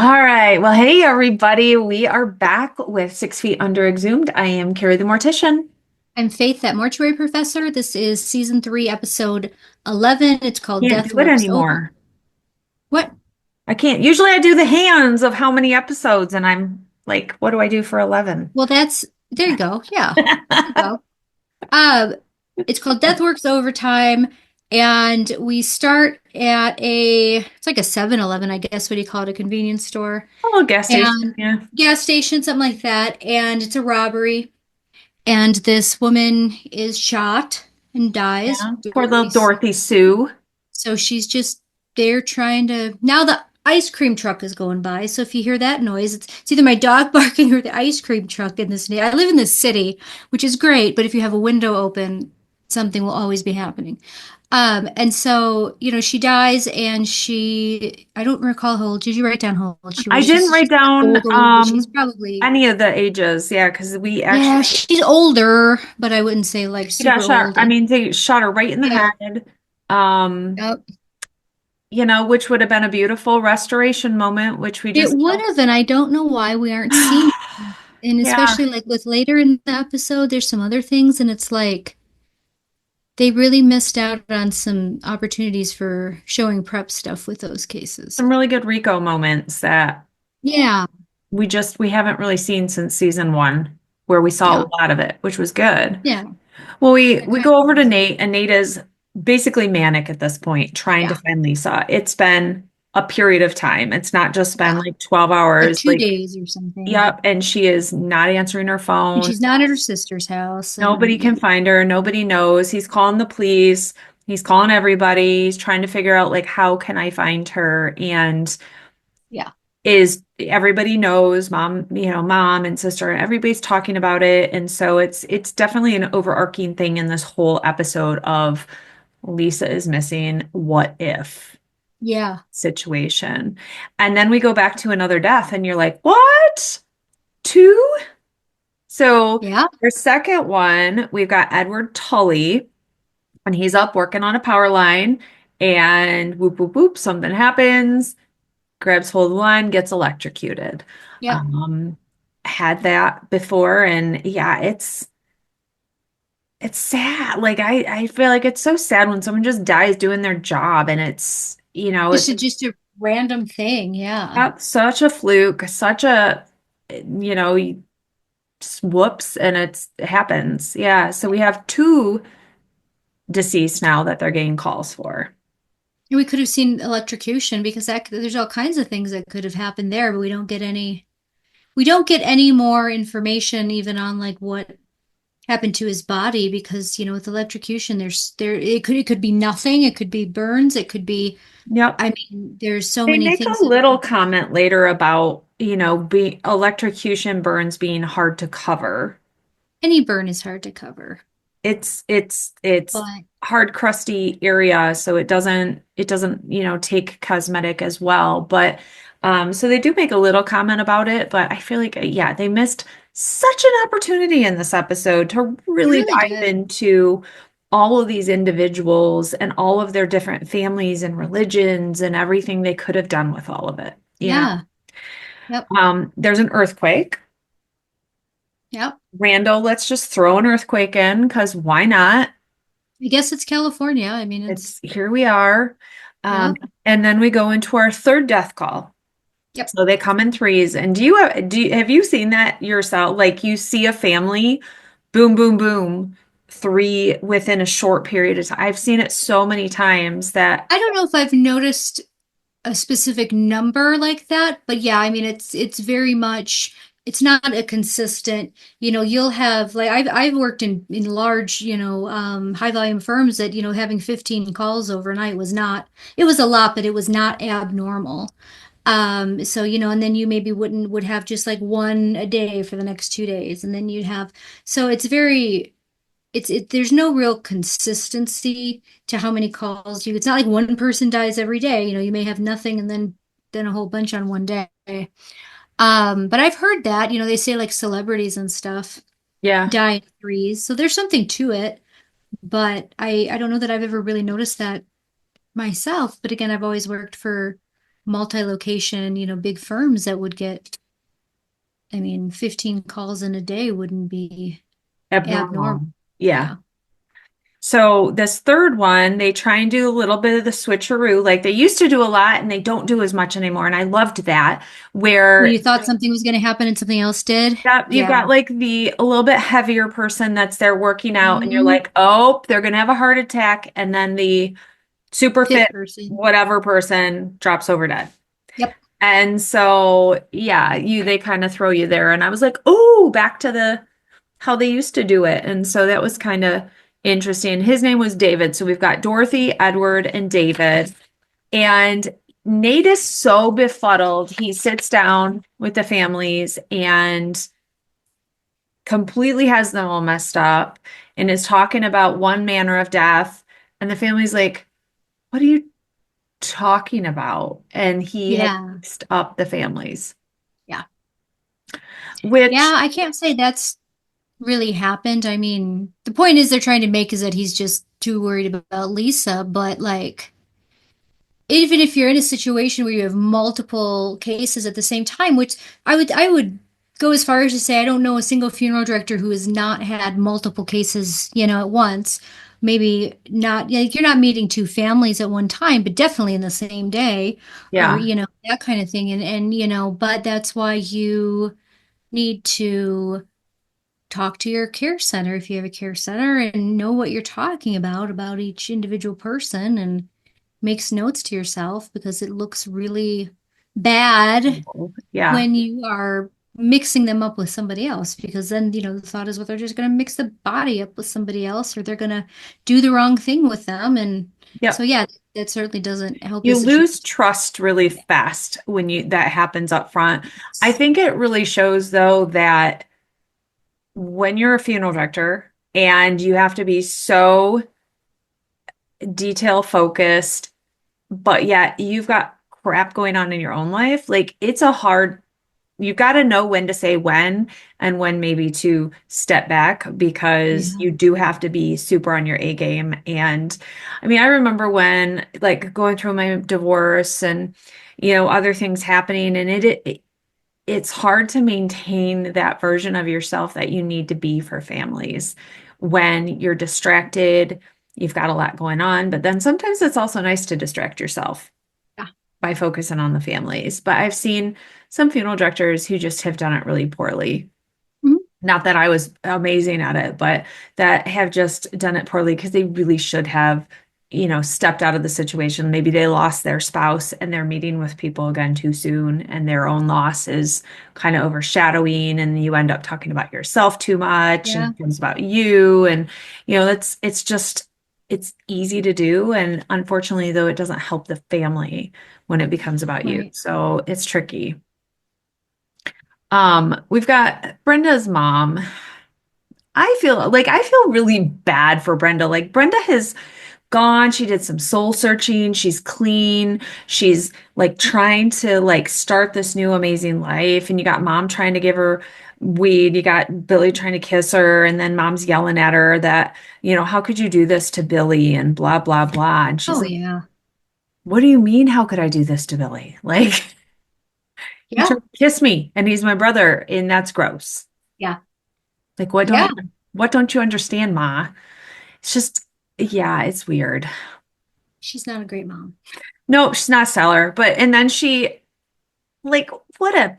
All right. Well, hey, everybody. We are back with 6 Feet Under Exhumed. I am Kari the Mortician. I'm Faith, that mortuary professor. This is season 3, episode 11. It's called Can't Death do it Works Over. anymore. What? I can't. Usually I do the hands of how many episodes, and I'm like, what do I do for 11? Well, there you go. Yeah, there you go. Uh, it's called Death Works Overtime, and we start at it's like a 7-Eleven, I guess, what do you call it, a convenience store, Oh, gas station. and Yeah. gas station, something like that, and it's a robbery, and this woman is shot and dies. Yeah. Poor little Very Dorothy Su. So she's just there trying to. Now the ice cream truck is going by. So if you hear that noise, it's either my dog barking or the ice cream truck in this. I live in this city, which is great, but if you have a window open, something will always be happening. And so, she dies and I don't recall how old. Did you write down how old she I was? didn't write She's not down old, but she's probably, any of the ages. Yeah, because we yeah, actually she's older, but I wouldn't say like she got super shot. old. I mean, they shot her right in the Yeah. head. Um, Yep. which would have been a beautiful restoration moment, which we It just would don't. have, and I don't know why we aren't seeing it. And Yeah. especially like with later in the episode, there's some other things, and it's like they really missed out on some opportunities for showing prep stuff with those cases. Some really good Rico moments that Yeah, we haven't really seen since season one, where we saw yeah, a lot of it, which was good. yeah. Well, we Kind go over to of, Nate, and Nate is basically manic at this point, trying to yeah, find Lisa. It's been a period of time. It's not just been yeah. like 12 Like hours. two Like, days or something. yep, and she is not answering her And phone. she's not at her sister's house, Nobody and yeah, can find her. Nobody knows. He's calling the police. He's calling everybody. He's trying to figure out like how can I find her? And yeah. is everybody knows mom, mom and sister, and everybody's talking about it. And so it's definitely an overarching thing in this whole episode of Lisa is missing. What if Yeah, situation? And then we go back to another death, and you're like, what? Two? So yeah, our second one, we've got Edward Tully, and he's up working on a power line, and whoop, whoop, whoop, something happens, grabs hold of the line, gets electrocuted. yep. Um, had that before, and yeah, it's sad. Like I feel like it's so sad when someone just dies doing their job, and Just it's a random thing. Yeah. not such a fluke, such a you just whoops, and it happens. Yeah, so we have two deceased now that they're getting calls for. We could have seen electrocution because there's all kinds of things that could have happened there, but we don't get any more information even on like what happened to his body because, with electrocution it could be nothing, it could be burns, it could be Yep. I mean, there's so They many make things a that little comment later about, be electrocution burns being hard to cover. any burn is hard to cover. It's But hard, crusty area, so it doesn't, take cosmetic as well. But so they do make a little comment about it, but I feel like yeah, they missed such an opportunity in this episode to they really really dive did. into all of these individuals and all of their different families and religions and everything they could have done with all of it. Yeah. Yep. There's an earthquake. Yep. Randall, let's just throw an earthquake in because why not? I guess it's California. I mean, It's here we are. yeah. And then we go into our third death call. Yep. So they come in threes. And have you seen that yourself? Like you see a family, boom, boom, boom, three within a short period of time. I've seen it so many times that I don't know if I've noticed a specific number like that, but yeah, I mean it's very much it's not a consistent, you'll have like I've worked in large, high volume firms that, having 15 calls overnight was not it was a lot, but it was not abnormal. So, and then you maybe would have just like one a day for the next 2 days, and then you'd have so it's very there's no real consistency to how many calls it's not like one person dies every day. You may have nothing and then a whole bunch on one day. But I've heard that, they say like celebrities and stuff yeah. die in threes. So there's something to it, but I don't know that I've ever really noticed that myself. But again, I've always worked for multi-location, big firms that would get, I mean, 15 calls in a day wouldn't be abnormal. Abnormal. Yeah. Yeah. So this third one, they try and do a little bit of the switcheroo. Like they used to do a lot and they don't do as much anymore. And I loved that, When where you thought something was going to happen and something else did. you've Yeah. got like the a little bit heavier person that's there working out, and you're Hmm. like, oh, they're gonna have a heart attack, and then the super Fit fit person. whatever person drops over dead. Yep. And so yeah, they kind of throw you there. And I was like, oh, back to the how they used to do it. And so that was kind of interesting. His name was David. So we've got Dorothy, Edward, and David. And Nate is so befuddled. He sits down with the families and completely has them all messed up and is talking about one manner of death. And the family's like, what are you talking about? And he had Yeah. mixed up the families, Yeah. which, Yeah. I can't say that's really happened. I mean, the point is they're trying to make is that he's just too worried about Lisa, but like, even if you're in a situation where you have multiple cases at the same time, which I would go as far as to say I don't know a single funeral director who has not had multiple cases, at once. Maybe not, like you're not meeting two families at one time, but definitely in the same day, or yeah, that kind of thing. And but that's why you need to talk to your care center if you have a care center and know what you're talking about each individual person and makes notes to yourself because it looks really bad yeah, when you are mixing them up with somebody else because then the thought is well they're just going to mix the body up with somebody else or they're going to do the wrong thing with them and so yep. yeah, that certainly doesn't help the You lose situation. trust really fast when that happens up front. I think it really shows though that when you're a funeral director and you have to be so detail focused, but yet you've got crap going on in your own life, like it's a hard, you've got to know when to say when and when maybe to step back because Yeah. you do have to be super on your A game. And I mean, I remember when like going through my divorce and other things happening, and it's hard to maintain that version of yourself that you need to be for families when you're distracted. You've got a lot going on, but then sometimes it's also nice to distract yourself Yeah. by focusing on the families. But I've seen some funeral directors who just have done it really poorly. Mhm. Not that I was amazing at it, but that have just done it poorly because they really should have, stepped out of the situation. Maybe they lost their spouse and they're meeting with people again too soon, and their own loss is kind of overshadowing, and you end up talking about yourself too much and Yeah. it becomes about you. And, it's just, it's easy to do. And unfortunately, though, it doesn't help the family when it becomes about you. Right. So it's tricky. We've got Brenda's mom. I feel really bad for Brenda. Like Brenda has gone, she did some soul searching, she's clean, she's like trying to like start this new amazing life. And you got mom trying to give her weed, you got Billy trying to kiss her, and then mom's yelling at her that, how could you do this to Billy and blah blah blah. And she's Oh like, yeah. what do you mean, how could I do this to Billy? Like he Yeah. tried to kiss me and he's my brother, and that's gross. Yeah. Like, Yeah. what don't you understand, Ma? It's just, yeah, it's weird. She's not a great mom. No, she's not stellar, but and then like, what a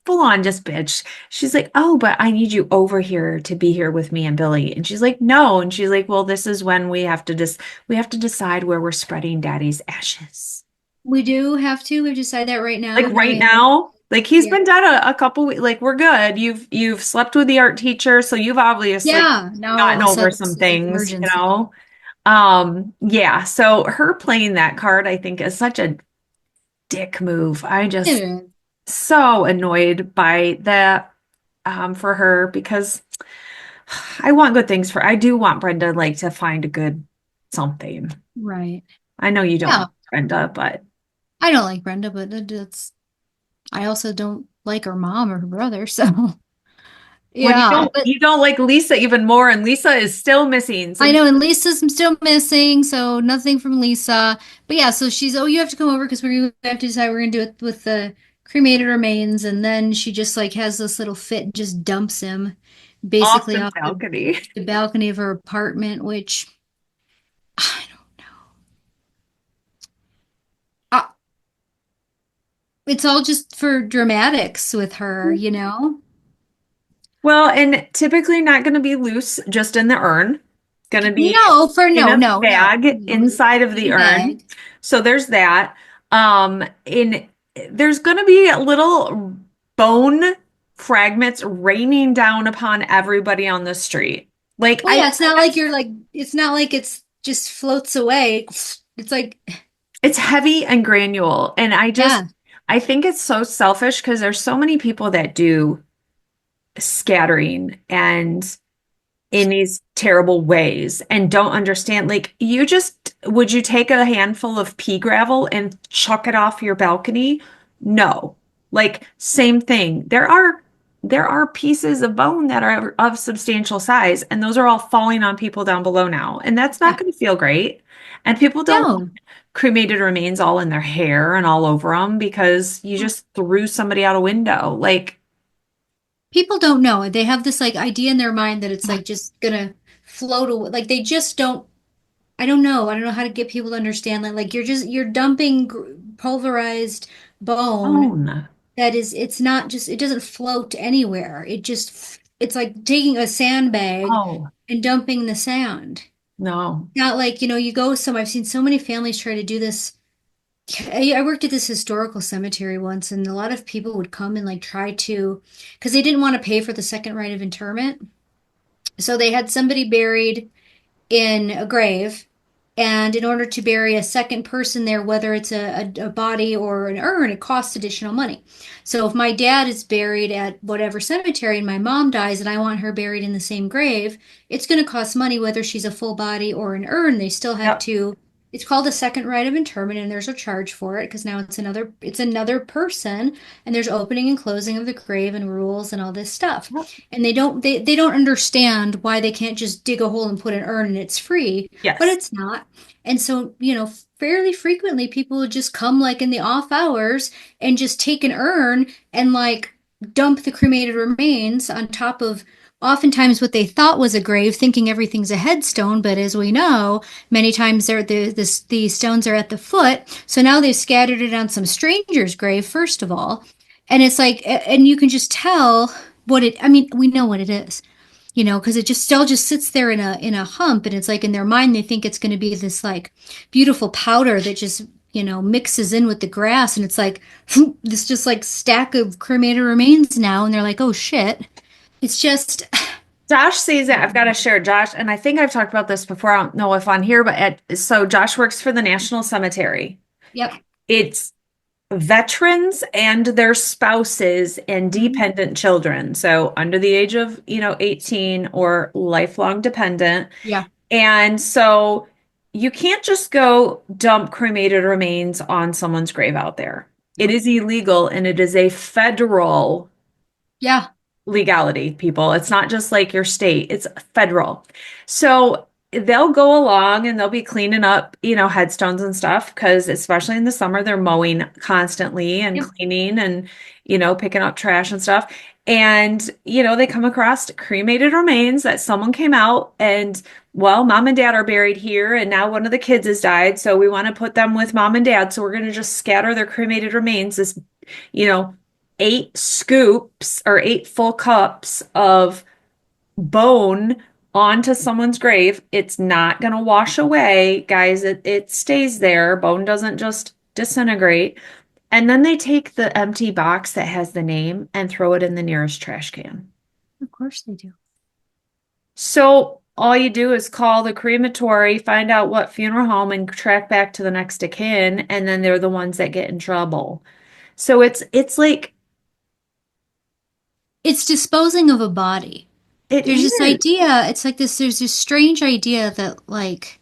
full on just bitch. She's like, oh, but I need you over here to be here with me and Billy. And she's like, no. And she's like, well, this is when we have to decide where we're spreading Daddy's ashes. We decide that right Like now. I right mean, now, like he's yeah. been dead a couple weeks. Like we're good. You've slept with the art teacher, so you've obviously Yeah. Now all of gotten a over sudden some it's like things, emergency. Yeah, so her playing that card, I think, is such a dick move. I just Yeah. so annoyed by that for her because I do want Brenda like to find a good something. Right. I know you don't Yeah. like Brenda, but I don't like Brenda, but I also don't like her mom or her brother, so When Yeah, but you don't like Lisa even more, and Lisa is still missing. I So know, and Lisa's still missing, so nothing from Lisa. But yeah, so she's, oh, you have to come over because we have to decide we're gonna do it with the cremated remains, and then she just like has this little fit and just dumps him off basically the off balcony. the balcony of her apartment, which I don't know. Uh, it's all just for dramatics with her, you know? Well, and typically not going to be loose just in the urn. Going to be No, for in no, a no, no, bag no. inside of In the a urn. bag. So there's that. In there's going to be little bone fragments raining down upon everybody on the street. Like Well, I yeah, it's not like you're like, it's not like it's just floats away. It's like, It's heavy and granule, and yeah, I think it's so selfish because there's so many people that do scattering and in these terrible ways and don't understand. Like, would you take a handful of pea gravel and chuck it off your balcony? No. Like, same thing. There are pieces of bone that are of substantial size, and those are all falling on people down below now. And that's not yeah. going to feel great. And people don't No, cremated remains all in their hair and all over them because you just threw somebody out a window. Like, people don't know. They have this like idea in their mind that it's like just gonna float away. Like they just don't. I don't know. I don't know how to get people to understand that. Like you're dumping pulverized bone bone. that is. It's not just. It doesn't float anywhere. It's like taking a sandbag Oh, and dumping the sand. no. Not like, you go some, I've seen so many families try to do this. I worked at this historical cemetery once, and a lot of people would come and like try to, because they didn't want to pay for the second right of interment. So they had somebody buried in a grave. And in order to bury a second person there, whether it's a body or an urn, it costs additional money. So if my dad is buried at whatever cemetery and my mom dies and I want her buried in the same grave, it's going to cost money whether she's a full body or an urn. They still have Yep. to. It's called a second right of interment, and there's a charge for it because now it's another person, and there's opening and closing of the grave and rules and all this stuff. Yep. And they don't understand why they can't just dig a hole and put an urn and it's free, but Yes. it's not. And so, fairly frequently people would just come like in the off hours and just take an urn and like dump the cremated remains on top of oftentimes what they thought was a grave, thinking everything's a headstone. But as we know, many times the stones are at the foot. So now they've scattered it on some stranger's grave, first of all. And it's like, and you can just tell I mean, we know what it is, because it just still just sits there in a hump, and it's like in their mind they think it's going to be this like beautiful powder that just mixes in with the grass, and it's like this just like stack of cremated remains now, and they're like, oh shit, it's just Josh sees it. I've got to share Josh, and I think I've talked about this before. I don't know if on here, but so Josh works for the National Cemetery. yep. It's veterans and their spouses and Mhm. dependent children. So under the age of, 18 or lifelong dependent. Yeah. And so you can't just go dump cremated remains on someone's grave out there. It No. is illegal and it is a federal Yeah. legality, people. It's not just like your state, it's federal. So they'll go along and they'll be cleaning up, headstones and stuff, because especially in the summer, they're mowing constantly and Yep. cleaning and, picking up trash and stuff. And, they come across cremated remains that someone came out and, well, mom and dad are buried here, and now one of the kids has died. So we want to put them with mom and dad. So we're going to just scatter their cremated remains, this, you know, 8 scoops or 8 full cups of bone onto someone's grave. It's not going to wash away, guys. It stays there. Bone doesn't just disintegrate. And then they take the empty box that has the name and throw it in the nearest trash can. Of course they do. So all you do is call the crematory, find out what funeral home, and track back to the next of kin, and then they're the ones that get in trouble. So it's like It's disposing of a body. it There's this is. idea, it's like this, there's this strange idea that like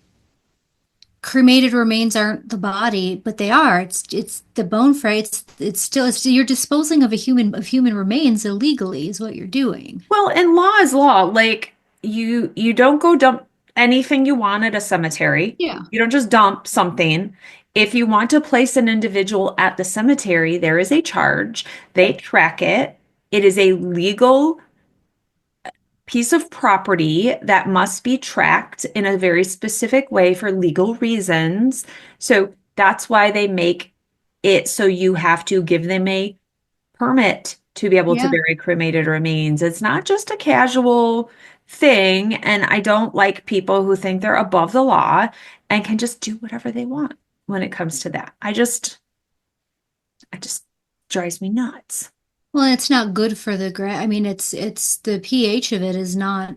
cremated remains aren't the body, but they are. It's the bone fry. It's still it's you're disposing of human remains illegally is what you're doing. Well, and law is law. Like you don't go dump anything you want at a cemetery. Yeah. You don't just dump something. If you want to place an individual at the cemetery, there is a charge. They track it. It is a legal piece of property that must be tracked in a very specific way for legal reasons. So that's why they make it so you have to give them a permit to be able to Yeah. bury cremated remains. It's not just a casual thing. And I don't like people who think they're above the law and can just do whatever they want when it comes to that. I just drives me nuts. Well, it's not good for the I mean, it's the pH of it is not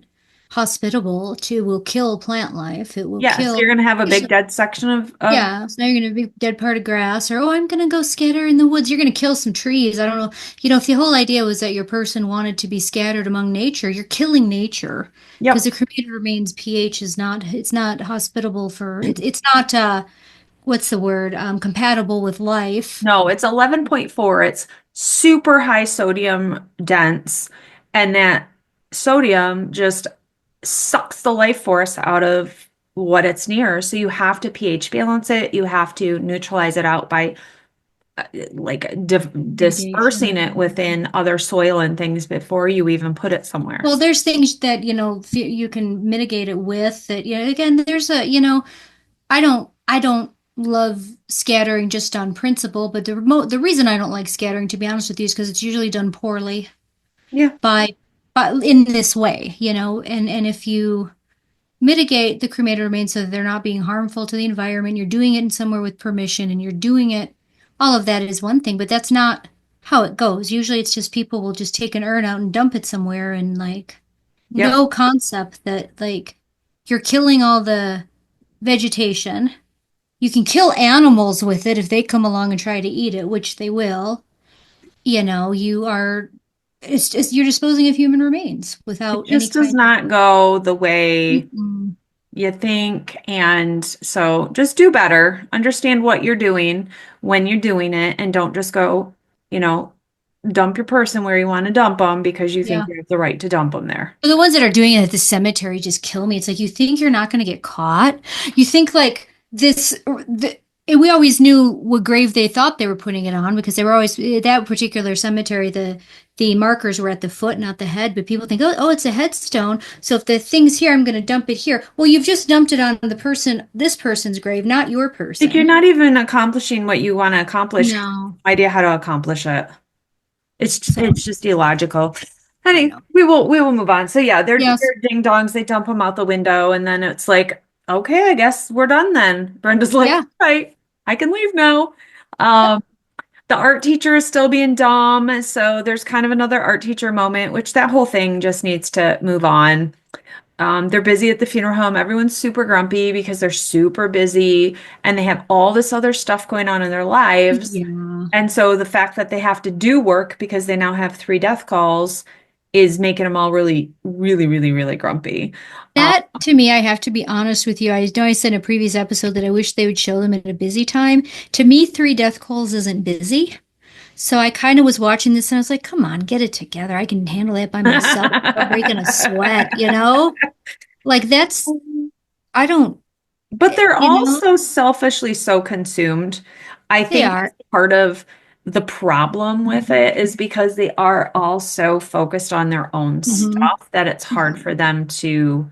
hospitable to will kill plant life. It will Yeah, so kill. you're gonna have a big dead section of Yeah, so now you're gonna be dead part of grass, or oh, I'm gonna go scatter in the woods. You're gonna kill some trees. I don't know. If the whole idea was that your person wanted to be scattered among nature, you're killing nature because yep. the cremated remains pH is not. It's not hospitable for. It's not. What's the word? Compatible with life. No, it's 11.4. It's super high sodium dense, and that sodium just sucks the life force out of what it's near. So you have to pH balance it. You have to neutralize it out by like dispersing Irrigation. it within other soil and things before you even put it somewhere. Well, there's things that you can mitigate it with. That again, there's a I don't love scattering just on principle, but the reason I don't like scattering, to be honest with you, is because it's usually done poorly Yeah. by, in this way, and if you mitigate the cremated remains so that they're not being harmful to the environment, you're doing it in somewhere with permission, and you're doing it, all of that is one thing, but that's not how it goes. Usually, it's just people will just take an urn out and dump it somewhere, and like Yep. no concept that like you're killing all the vegetation. You can kill animals with it if they come along and try to eat it, which they will. You are it's just you're disposing of human remains It without any just does kind of not go the way mm-mm. you think. And so just do better. Understand what you're doing when you're doing it, and don't just go, you know, dump your person where you want to dump them because you think Yeah. you have the right to dump them there. The ones that are doing it at the cemetery just kill me. It's like you think you're not going to get caught. You think like and we always knew what grave they thought they were putting it on because they were always that particular cemetery. The markers were at the foot, not the head. But people think, oh, it's a headstone. So if the thing's here, I'm going to dump it here. Well, you've just dumped it on this person's grave, not your Like you're person. not even accomplishing what you want to accomplish. No. Idea how to accomplish it. So It's just illogical. I Honey, know. we will move on. So yeah, Yes. they're ding dongs. They dump them out the window, and then it's like, okay, I guess we're done then. Brenda's like, Yeah. right, I can leave now. Yep. Um, the art teacher is still being dumb, so there's kind of another art teacher moment, which that whole thing just needs to move on. They're busy at the funeral home. Everyone's super grumpy because they're super busy and they have all this other stuff going on in their lives. Yeah. And so the fact that they have to do work because they now have three death calls is making them all really, really, really, really grumpy. Uh, That to me, I have to be honest with you. I know I said in a previous episode that I wish they would show them at a busy time. To me, three death calls isn't busy. So I kind of was watching this and I was like, come on, get it together. I can handle it by myself without breaking a sweat, you know? Like I don't, But they're you know, also selfishly so consumed. I they think are. that's part of the problem with it is because they are all so focused on their own Hmm. stuff that it's hard for them to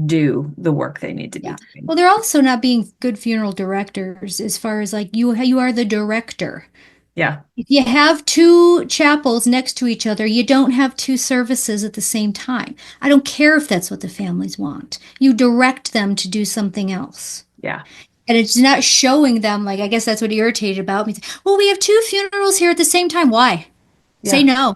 do the work they need to be Yeah. doing. Well, they're also not being good funeral directors as far as like you are the director. Yeah. If you have two chapels next to each other, you don't have two services at the same time. I don't care if that's what the families want. You direct them to do something else. Yeah. And it's not showing them, like, I guess that's what irritated about me. Well, we have two funerals here at the same time. Why? Say Yeah.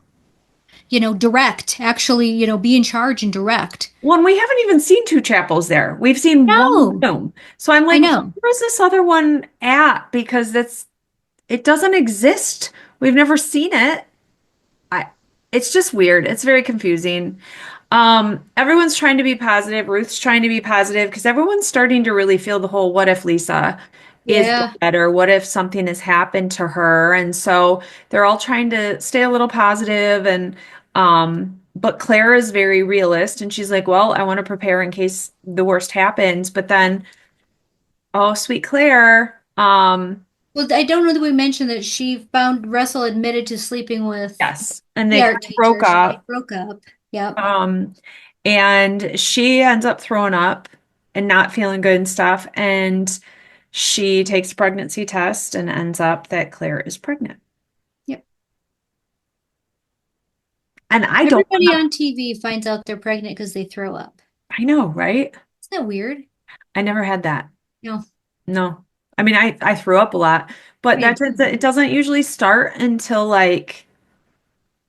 no. Direct. Actually, be in charge and direct. Well, and we haven't even seen two chapels there. We've seen one No, room. So I'm I like, know. where's this other one at? Because it doesn't exist. We've never seen it. I it's just weird. It's very confusing. Everyone's trying to be positive. Ruth's trying to be positive because everyone's starting to really feel the whole what if Lisa is Yeah. dead or what if something has happened to her? And so they're all trying to stay a little positive and but Claire is very realist and she's like, well, I want to prepare in case the worst happens. But then, oh, sweet Claire, Well, I don't know that we mentioned that she found Russell admitted to sleeping with yes, and the they kind art of broke teacher, so they up. broke up. Yep. Um, and she ends up throwing up and not feeling good and stuff. And she takes a pregnancy test and ends up that Claire is pregnant. Yep. And I don't Everybody want to, on TV finds out they're pregnant because they throw up. I know, right? Isn't that weird? I never had that. No. No. I mean, I threw up a lot, but it doesn't usually start until like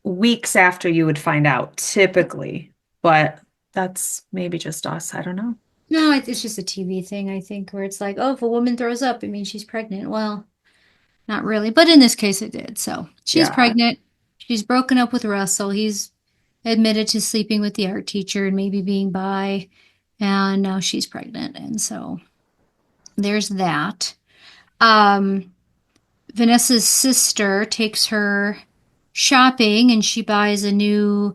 weeks after you would find out, typically. But that's maybe just us. I don't know. No, it's just a TV thing, I think, where it's like, oh, if a woman throws up, it means she's pregnant. Well, not really, but in this case, it did. So she's Yeah. pregnant. She's broken up with Russell. He's admitted to sleeping with the art teacher and maybe being bi, and now she's pregnant. And so there's that. Um, Vanessa's sister takes her shopping and she buys a new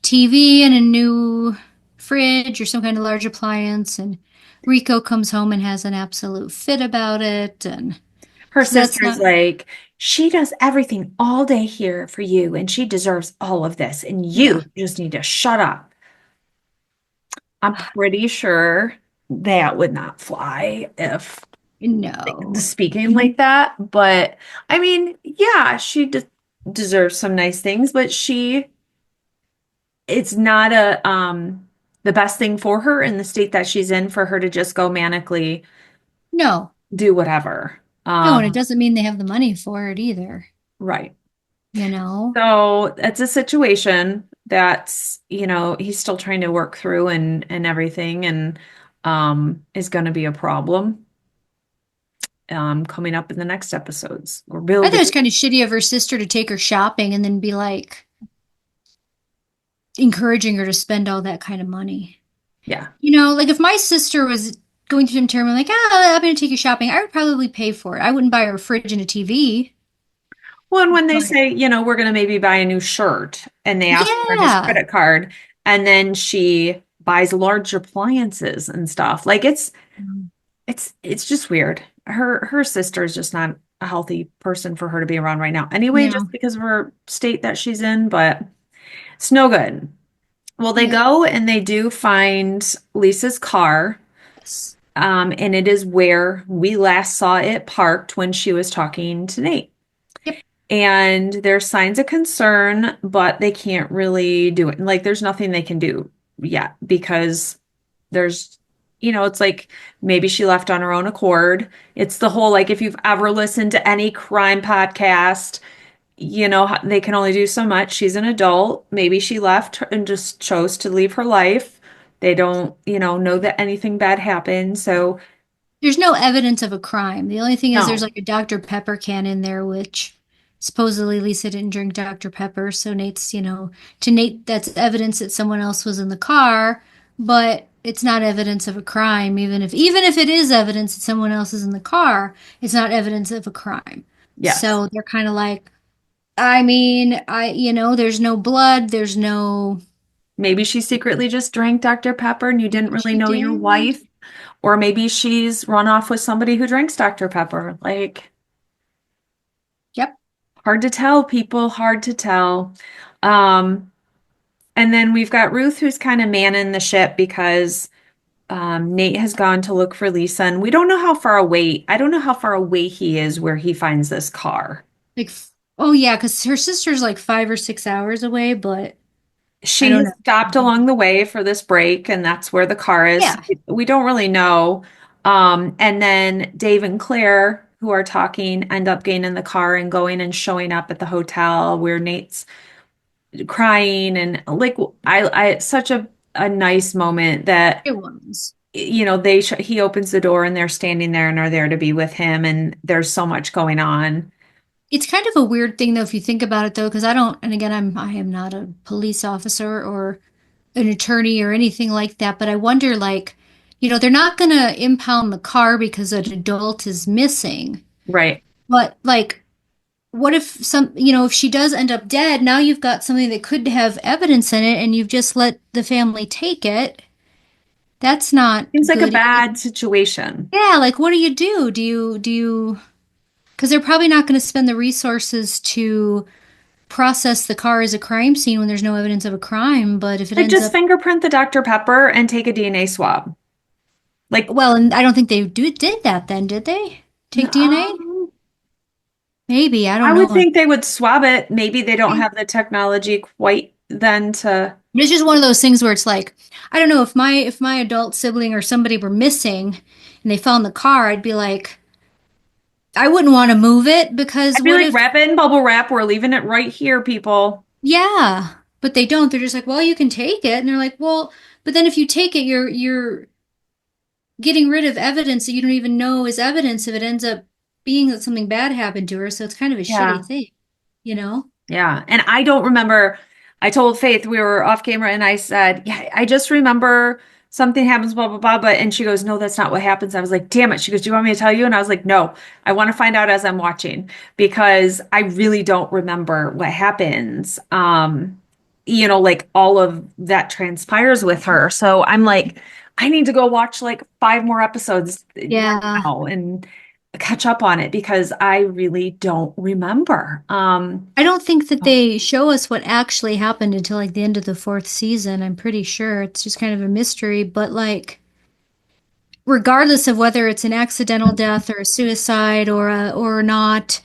TV and a new fridge or some kind of large appliance. And Rico comes home and has an absolute fit about it. And Her so that's sister's not, like, she does everything all day here for you, and she deserves all of this, and yeah, you just need to shut up. I'm pretty sure that would not fly if no, speaking like that. But I mean, yeah, she deserves some nice things, but it's not the best thing for her in the state that she's in for her to just go manically no, do whatever. no. And it doesn't mean they have the money for it either, Right. you know? So it's a situation that's, he's still trying to work through and everything and is going to be a problem coming up in the next episodes. We're I thought it building. was kind of shitty of her sister to take her shopping and then be like encouraging her to spend all that kind of money. Yeah. Like if my sister was going through some turmoil, like, I'm going to take you shopping, I would probably pay for it. I wouldn't buy her a fridge and a TV. Well, and when they But say, we're going to maybe buy a new shirt and they ask for his yeah, credit card and then she buys large appliances and stuff. Like it's just weird. Her sister is just not a healthy person for her to be around right now. Anyway, just no, because of her state that she's in, but it's no good. Well, they yep, go and they do find Lisa's car, yes, and it is where we last saw it parked when she was talking to Nate. yep. And there's signs of concern, but they can't really do it. Like, there's nothing they can do yet because there's, it's like maybe she left on her own accord. It's the whole, like, if you've ever listened to any crime podcast, they can only do so much. She's an adult. Maybe she left and just chose to leave her life. They don't, know that anything bad happened. So, There's no evidence of a crime. The only thing is there's no. like a Dr. Pepper can in there, which supposedly Lisa didn't drink Dr. Pepper. So to Nate, that's evidence that someone else was in the car, but it's not evidence of a crime. Even if it is evidence that someone else is in the car, it's not evidence of a crime. Yes. So they're kind of like, I mean, there's no blood, there's no, Maybe she secretly just drank Dr. Pepper and you didn't maybe really she know your did. wife. Or maybe she's run off with somebody who drinks Dr. Pepper. Like, Yep. hard to tell, people, hard to tell. Um, and then we've got Ruth who's kind of manning the ship because Nate has gone to look for Lisa, and we don't know how far away. I don't know how far away he is where he finds this car. Like, oh yeah, because her sister's like 5 or 6 hours away, but I She don't has stopped know. along the way for this break, and that's where the car is. Yeah. We don't really know. And then Dave and Claire, who are talking, end up getting in the car and going and showing up at the hotel where Nate's crying and like it's such a nice moment that It was. he opens the door and they're standing there and are there to be with him and there's so much going on. It's kind of a weird thing though, if you think about it though, because I don't, and again, I am not a police officer or an attorney or anything like that, but I wonder, like, they're not going to impound the car because an adult is missing. Right. But, like, what if if she does end up dead, now you've got something that could have evidence in it and you've just let the family take it. That's not Seems like a good either. bad situation. Yeah, like, what do you do? Do you, because they're probably not going to spend the resources to process the car as a crime scene when there's no evidence of a crime. But if it Like ends just up, fingerprint the Dr. Pepper and take a DNA swab. Like, well, and I don't think they did that then, did they? Take DNA? um, Maybe, I don't I would know. think they would swab it. Maybe they don't have the technology quite then to. It's just one of those things where it's like, I don't know, if my adult sibling or somebody were missing and they found the car, I'd be like, I wouldn't want to move it because I'd be what like, if, wrap it in bubble wrap. We're leaving it right here, people. yeah, but they don't. They're just like, well, you can take it. And they're like, well, but then if you take it, you're getting rid of evidence that you don't even know is evidence if it ends up being that something bad happened to her. So it's kind of a Yeah. shitty thing, you know? Yeah. And I don't remember. I told Faith we were off camera and I said, yeah, I just remember something happens, blah, blah, blah. But, and she goes, no, that's not what happens. I was like, damn it. She goes, do you want me to tell you? And I was like, no, I want to find out as I'm watching because I really don't remember what happens. Like all of that transpires with her. So I'm like, I need to go watch like 5 more episodes right Yeah. now and catch up on it because I really don't remember. I don't think that they show us what actually happened until like the end of the fourth season. I'm pretty sure it's just kind of a mystery, but like regardless of whether it's an accidental death or a suicide or not,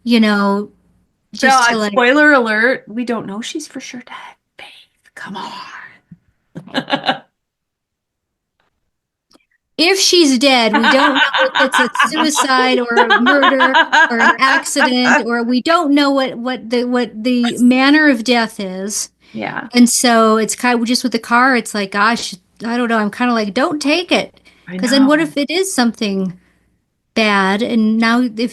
you know, just to like Spoiler alert, we don't know she's for sure dead. Faith, come on. if she's dead, we don't know if it's a suicide or a murder or an accident, or we don't know what the manner of death is. Yeah, And so it's kind of just with the car, it's like, gosh, I don't know. I'm kind of like, don't take it. I Because then what know. if it is something bad? And now if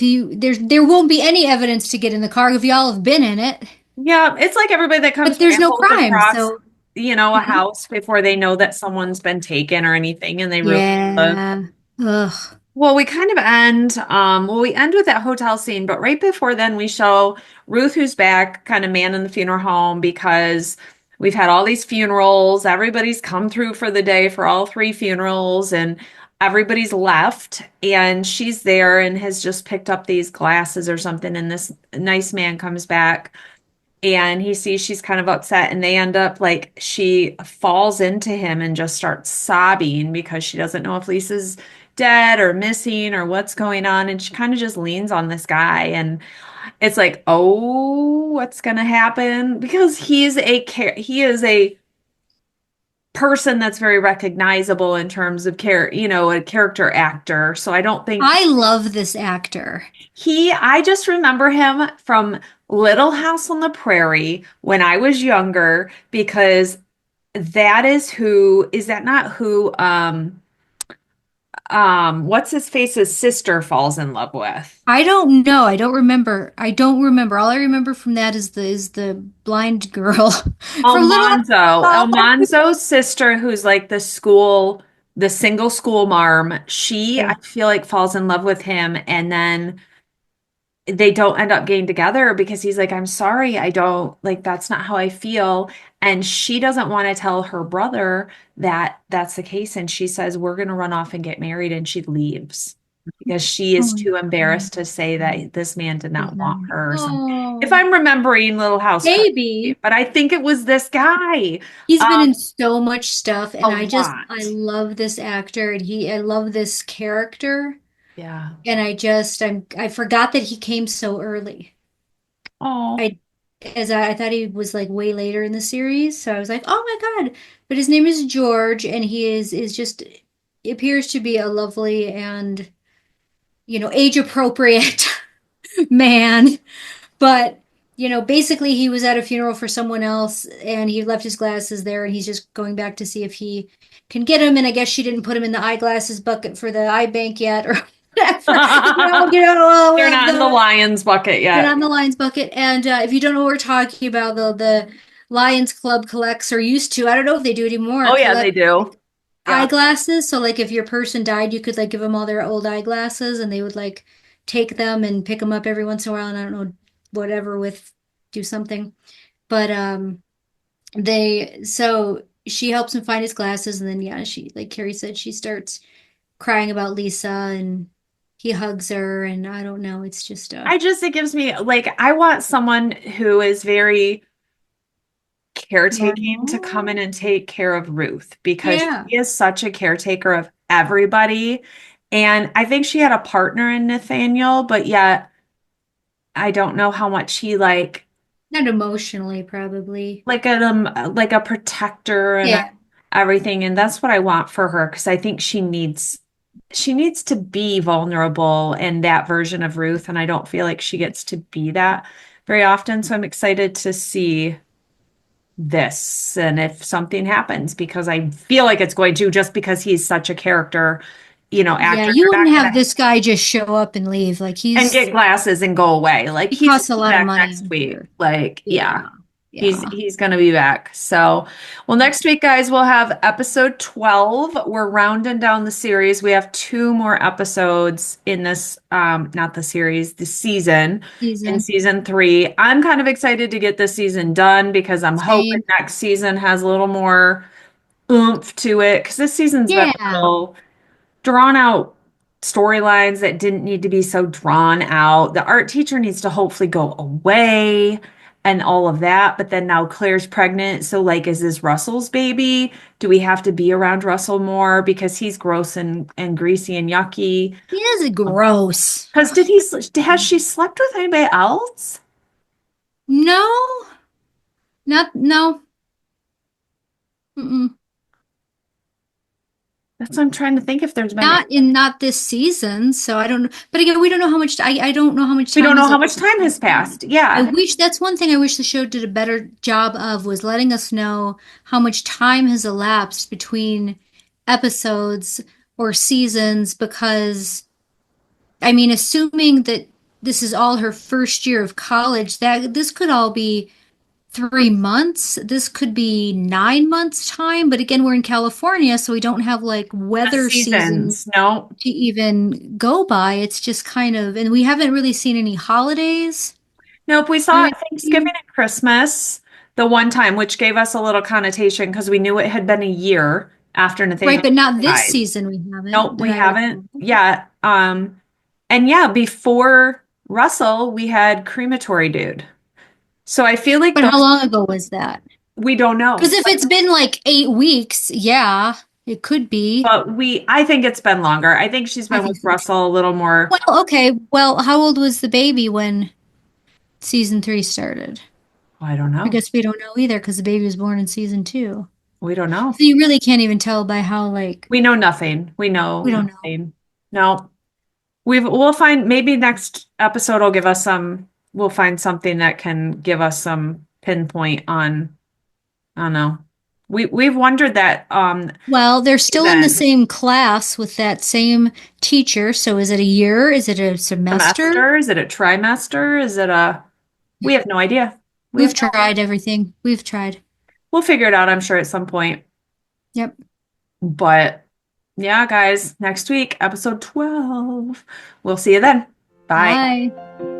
there won't be any evidence to get in the car if y'all have been in it, Yeah, it's like everybody that comes but there's no rambles crime. across, So, a you know, house before they know that someone's been taken or anything, and they really look. yeah. Ugh. Well, we end with that hotel scene, but right before then we show Ruth who's back, kind of man in the funeral home because we've had all these funerals. Everybody's come through for the day for all 3 funerals and everybody's left and she's there and has just picked up these glasses or something and this nice man comes back and he sees she's kind of upset and they end up like she falls into him and just starts sobbing because she doesn't know if Lisa's dead or missing or what's going on and she kind of just leans on this guy and it's like oh what's gonna happen because he is a person that's very recognizable in terms of a character actor so I don't think I love this actor. I just remember him from Little House on the Prairie when I was younger because is that not who what's his face's sister falls in love with? I don't know. I don't remember. I don't remember. All I remember from that is the blind girl from Little House. Almanzo's sister who's like the single school marm. She I Okay. feel like falls in love with him and then they don't end up getting together because he's like, I'm sorry, I don't like that's not how I feel. And she doesn't want to tell her brother that that's the case. And she says, we're going to run off and get married. And she leaves because she is Oh, too embarrassed to say that this man did not want no. her or something. If Oh, I'm remembering Little House correctly, maybe. but I think it was this guy. He's been Um, in so much stuff, a and I lot. love this actor, and I love this character, Yeah. and I forgot that he came so early. Oh. I, I thought he was like way later in the series, so I was like, oh my God. But his name is George, and he is just appears to be a lovely and, age appropriate man. But, basically he was at a funeral for someone else and he left his glasses there and he's just going back to see if he can get him. And I guess she didn't put him in the eyeglasses bucket for the eye bank yet or whatever. They're not in the Lions bucket They're yet. not in the Lions bucket. And if you don't know what we're talking about, the Lions Club collects or used to, I don't know if they do anymore, Oh yeah, they collect do. Yeah. eyeglasses. So like if your person died, you could like give them all their old eyeglasses and they would like take them and pick them up every once in a while and I don't know, whatever with do something. But they so she helps him find his glasses and then yeah, she like Carrie said, she starts crying about Lisa and he hugs her and I don't know, it's just It gives me like I want someone who is very caretaking to come in normal. and take care of Ruth because Yeah. she is such a caretaker of everybody. And I think she had a partner in Nathaniel, but yet I don't know how much he Not emotionally, probably. like a protector and Yeah. everything. And that's what I want for her because I think she needs to be vulnerable in that version of Ruth, and I don't feel like she gets to be that very often. So I'm excited to see this and if something happens because I feel like it's going to just because he's such a character, Yeah, actor. you They're wouldn't not have gonna this guy just show up and leave. Like and get glasses and go away. Like he he's costs a coming lot of back money, next I'm week. sure. Like, yeah. Yeah. Yeah. He's gonna be back. So, well, next week, guys, we'll have episode 12. We're rounding down the series. We have two more episodes in this, not the series, the season, in Season. season 3. I'm kind of excited to get this season done because I'm hoping Same. next season has a little more oomph to it. Because this season's been a Yeah. little drawn out storylines that didn't need to be so drawn out. The art teacher needs to hopefully go away and all of that. But then now Claire's pregnant. So, like, is this Russell's baby? Do we have to be around Russell more because he's gross and greasy and yucky? He is gross. Because has she slept with anybody else? No, no. Mm-mm. That's what I'm trying to think if there's been. Not this season, so I don't know. But again, we don't know how much I don't know how much We don't time know has how much elapsed time has between. passed. I Yeah. wish that's one thing I wish the show did a better job of was letting us know how much time has elapsed between episodes or seasons because I mean, assuming that this is all her first year of college, that this could all be 3 months. This could be 9 months time. But again, we're in California, so we don't have like The weather season seasons. No. to even go by. It's just kind of, and we haven't really seen any holidays Nope, we or saw Thanksgiving anything. and Christmas the one time, which gave us a little connotation because we knew it had been a year after Right, Nathaniel but not this died. season we haven't Nope, that we I haven't recall. yet. And yeah, before Russell, we had crematory dude. So I feel like But how those long ago was that? we don't Because know. if it's been like 8 weeks, yeah, it could be. But I think it's been longer. I think she's I been think with so too. Russell a little more. Well, okay. Well, how old was the baby when season three started? I don't I know. guess we don't know either because the baby was born in season two. We don't know. So you really can't even tell by how, like, We know nothing. We know we don't know. nothing. No. We'll find maybe next episode will give us we'll find something that can give us some pinpoint on I don't know. We've wondered that Well, they're still in the season same class with that same teacher. So is it a year? Is it a semester? semester, is it a trimester? Is it a we have no idea. We We've have no idea. tried everything. We've tried. We'll figure it out, I'm sure, at some point. Yep. But yeah, guys, next week, episode 12. We'll see you then. Bye. Bye.